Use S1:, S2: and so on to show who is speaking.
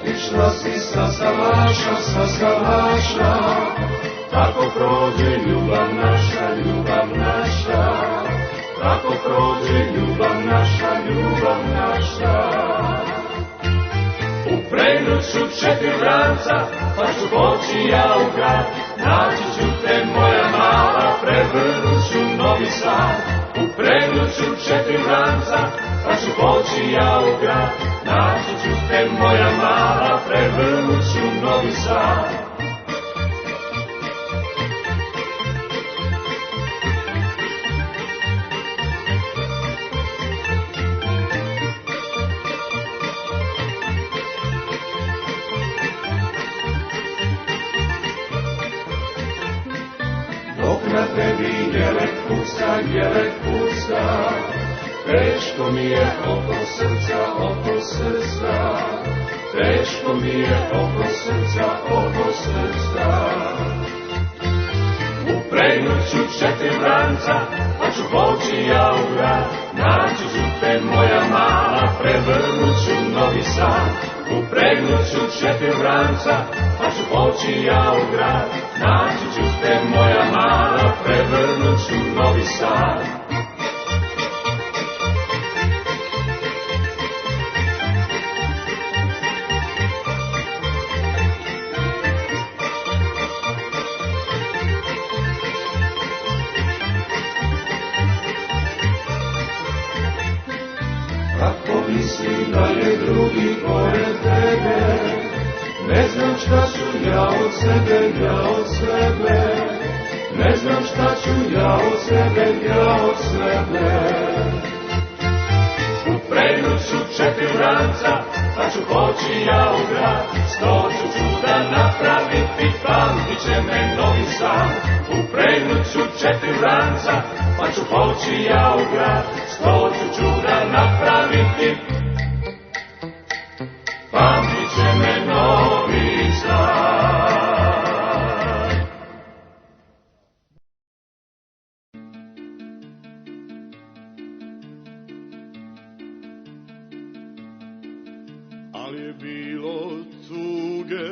S1: Išla si sa salaša, tako prođe ljubav naša, ljubav naša. Tako prođe ljubav naša, ljubav naša. Upregnut ću 4 vranca, pa ću poći ja u grad. Naći ću te moja mala, prevrnut ću Novi Sad. Upregnut ću 4 vranca, pa ću poći ja u grad. Naći ću te moja mala, prevrnut ću Novi Sad. Dok na tebi jelet puca, teško mi je oko srca, teško mi je oko srca. Upregnut ću 4 vranca, pa ću poći ja u grad. Naći ću te moja mala, prevrnut ću Novi Sad. Upregnut ću 4 vranca, pa ću poći ja u grad. Naći ću te moja mala, prevrnut ću Novi Sad. Ako misli da je drugi pored tebe, ne znam šta ću ja od sebe, ne znam šta ću ja od sebe. Upregnut ću 4 vranca, pa ću poći ja u grad. 100 ću čuda napraviti, pamtit će me Novi Sad. Upregnut ću 4 vranca, pa ću poći ja u grad. 100 ću čuda napraviti, pamtit će me Novi Sad.
S2: Ali je bilo tuge